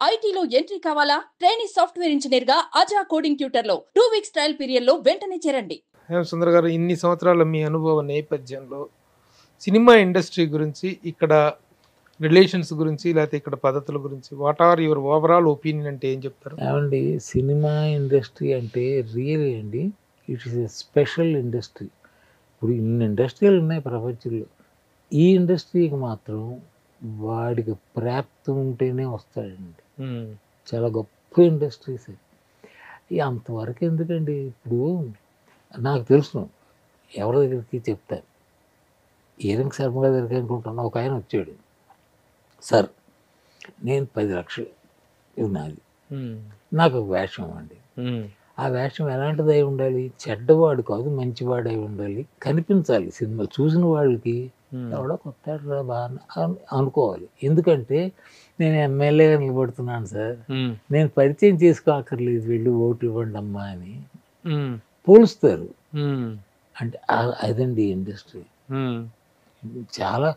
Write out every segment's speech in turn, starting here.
ఐటీలో ఎంట్రీ కావాలా? Training software engineer గా అజా కోడింగ్ ట్యూటర్ లో 2 వీక్స్ ట్రయల్ పీరియడ్ లో వెంటనే చేరండి. సుందర్ గారు, ఇన్ని సంవత్సరాల మీ అనుభవ నేపథ్యంలో సినిమా ఇండస్ట్రీ గురించి, ఇక్కడ రిలేషన్స్ గురించి, లేకపోతే ఇక్కడ పద్ధతుల గురించి, what are your overall opinion అంటే ఏం చెప్తారు? ఏమండి, సినిమా ఇండస్ట్రీ అంటే రియల్ అండి, it is a special industry. ఇప్పుడు ఇన్ని ఇండస్ట్రీలు ఉన్నాయి ప్రపంచంలో, ఈ ఇండస్ట్రీకి మాత్రం వాడికి ప్రాప్తి ఉంటేనే వస్తాడండి. చాలా గొప్ప ఇండస్ట్రీస్. అంతవరకు ఎందుకండి? ఇప్పుడు నాకు తెలుసు, ఎవరి దగ్గరికి చెప్తాను, ఈరంగ శర్మ గారి దగ్గరికి అనుకుంటున్నా. ఒక ఆయన వచ్చాడు, సార్ నేను 10 లక్షలు ఇది నాది, నాకు ఒక వేషం ఇవ్వండి. ఆ వేషం ఎలాంటిది అయి ఉండాలి? చెడ్డవాడు కాదు, మంచివాడు అయి ఉండాలి, కనిపించాలి. సినిమా చూసిన వాళ్ళకి ఎవడో కొత్త బాగా అనుకోవాలి. ఎందుకంటే నేను ఎమ్మెల్యేగా నిలబడుతున్నాను సార్, నేను పరిచయం చేసుకోక్కర్లేదు, వెళ్ళి ఓటు ఇవ్వండి అమ్మా అని పోలుస్తారు. అంటే అదండి ఇండస్ట్రీ. చాలా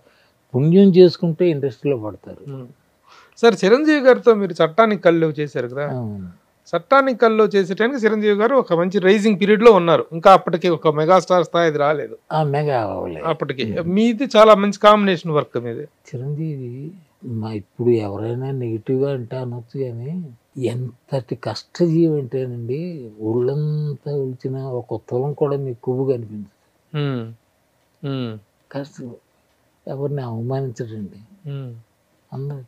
పుణ్యం చేసుకుంటే ఇండస్ట్రీలో పడతారు. సార్, చిరంజీవి గారితో మీరు చట్టానికి కళ్ళు చేశారు కదా, చట్టానికి కళ్ళు చేసేటానికి చిరంజీవి గారు ఒక మంచి రైజింగ్ పీరియడ్ లో ఉన్నారు. ఇంకా అప్పటికి ఒక మెగాస్టార్ స్థాయి రాలేదు అప్పటికి. మీది చాలా మంచి కాంబినేషన్ వర్క్ మీది. చిరంజీవి ఇప్పుడు ఎవరైనా నెగిటివ్గా అంటే అనొచ్చు, కానీ ఎంతటి కష్టజీవి అంటేనండి, ఒళ్ళంతా ఉల్చిన ఒక తులం కూడా మీకు కొవ్వు కనిపించదు. కష్టం, ఎవరిని అవమానించడండి. అందరు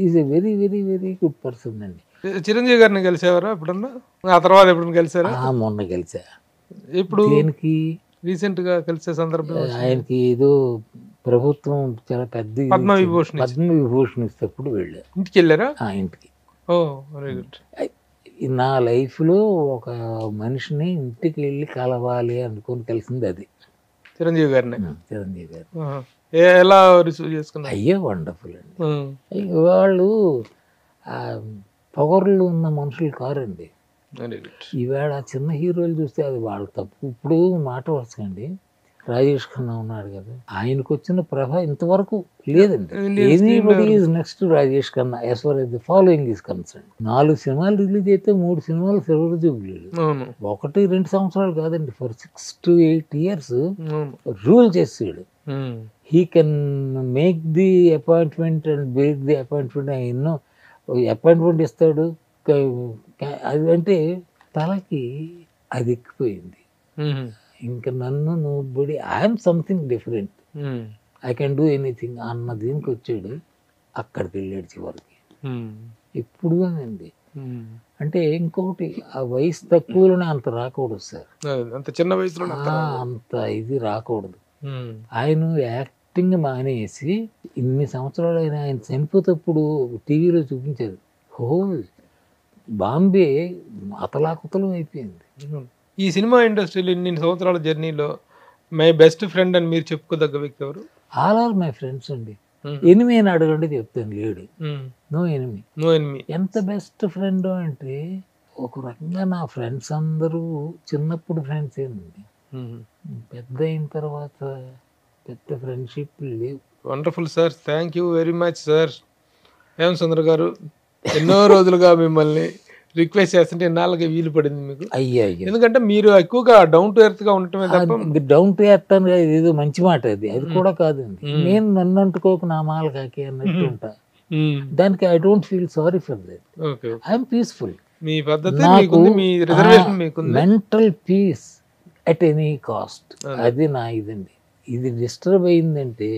is a very very very good person అండి. చిరంజీవి గారిని కలిసేవారా ఎప్పుడన్నా? ఆ తర్వాత ఎప్పుడన్నా కలిసారా? మొన్న కలిసా. ఇప్పుడు దేనికి? రీసెంట్ గా కలిసే సందర్భం. ఆయనకి ఏదో ప్రభుత్వం చాలా పెద్ద పద్మవిభూషణ్ ఇస్తేప్పుడు వెళ్ళా. ఇంటికి వెళ్ళారా? ఇంటికి. ఓ వెరీ గుడ్. నా లైఫ్లో ఒక మనిషిని ఇంటికి వెళ్ళి కలవాలి అనుకొని కలిసింది అది చిరంజీవి గారిని. చిరంజీవి గారు ఎలా రిసీవ్ చేసుకున్నారు? అయ్యో వండర్ఫుల్ అండి. వాళ్ళు పొగర్లు ఉన్న మనుషులు కారండి. ఈవేళ చిన్న హీరోలు చూస్తే అది వాళ్ళ తప్పు. ఇప్పుడు మాట వరుసకండి, రాజేష్ ఖన్నా ఉన్నాడు కదా, ఆయనకు వచ్చిన ప్రభ ఇంతవరకు లేదండి. Anybody is next Rajesh Khanna as far as the following is concern. 4 సినిమాలు రిలీజ్ అయితే 3 సినిమాలు సిల్వర్ జూబ్లీలు. 1-2 సంవత్సరాలు కాదండి, ఫర్ 6 to 8 years రూల్ చేసాడు. He can make the appointment and break the appointment. ఎన్నో అపాయింట్మెంట్ ఇస్తాడు. అది అంటే తలకి అది ఎక్కిపోయింది. ఇంకా నన్ను nobody, I'm something different, I can do anything అన్న దీనికి వచ్చాడు. అక్కడికి వెళ్ళాడు చివరికి. ఇప్పుడు అండి అంటే ఇంకొకటి, ఆ వయసు తక్కువలోనే అంత రాకూడదు సార్, అంత చిన్న వయసులో అంత ఇది రాకూడదు. ఆయన యాక్టింగ్ మానేసి ఇన్ని సంవత్సరాలు ఆయన చనిపోతప్పుడు టీవీలో చూపించారు. బాంబే అతలాకుతలం అయిపోయింది. ఈ సినిమా ఇండస్ట్రీలో ఇన్ని సంవత్సరాల జర్నీలో మై బెస్ట్ ఫ్రెండ్ అని మీరు చెప్పుకోదగ్గ వ్యక్తి ఎవరు? ఆల్ ఆర్ మై ఫ్రెండ్స్ అండి. ఎనిమి అని అడగండి చెప్తాను, లేడు. No enemy. No enemy. ఎంత బెస్ట్ ఫ్రెండ్ అంటే, ఒక రకంగా నా ఫ్రెండ్స్ అందరూ చిన్నప్పుడు ఫ్రెండ్స్ ఏనండి. పెద్ద అయిన తర్వాత పెద్ద ఫ్రెండ్షిప్ లేవు. Wonderful sir, thank you very much sir. Hema Sundar గారు, ఎన్నో రోజులుగా మిమ్మల్ని రిక్వెస్ట్ చేస్తుంటే ఎన్నాళ్ళకి వీలు పడింది మీకు? అయ్యా, ఎందుకంటే మీరు ఎక్కువగా డౌన్ టు ఎర్త్ గా ఉండటమే తప్ప. డౌన్ టు ఎర్త్ అని ఏదో మంచి మాట అది కూడా కాదండి. నేను నన్ను అంటుకోక నా మాల కాకి అన్నట్టు ఉంటా. దానికి I don't feel sorry for that. I'm peaceful. మీ పద్ధతి మీకుంది, మీ రిజర్వేషన్ మీకుంది. Mental peace at any cost, అది నా ఇదండి. ఇది డిస్టర్బ్ అయిందంటే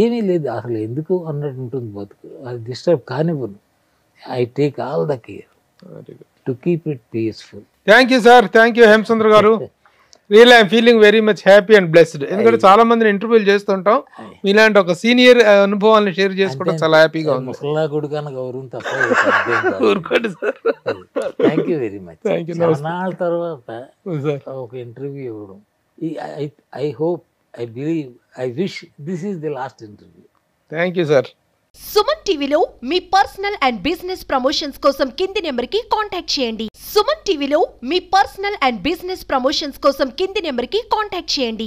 ఏమీ లేదు, అసలు ఎందుకు అన్నట్టు ఉంటుంది బతుకు. అది డిస్టర్బ్ కానివ్వను. I take all the care to keep it peaceful. Thank you sir, thank you Hema Sundar గారు. Real I'm feeling very much happy and blessed. ఎందుకంటే చాలా మందిని ఇంటర్వ్యూలు చేస్తుంటాం, మీలాంటి ఒక సీనియర్ అనుభవాలను షేర్ చేసుకోవడం చాలా హ్యాపీగా ఉంది. ముసలా కొడుకన్న గౌరవం తప్ప ఊరుకోండి sir. Thank you very much. చాలా తర్వాత ఒక ఇంటర్వ్యూ ఇవ్వడం, I hope, I believe, I wish this is the last interview. Thank you sir. Suman టీవీలో మీ పర్సనల్ అండ్ బిజినెస్ ప్రమోషన్స్ కోసం కింది నెంబర్కి కాంటాక్ట్ చేయండి. సుమన్ టీవీలో మీ పర్సనల్ అండ్ బిజినెస్ ప్రమోషన్స్ కోసం కింది నెంబర్కి కాంటాక్ట్ చేయండి.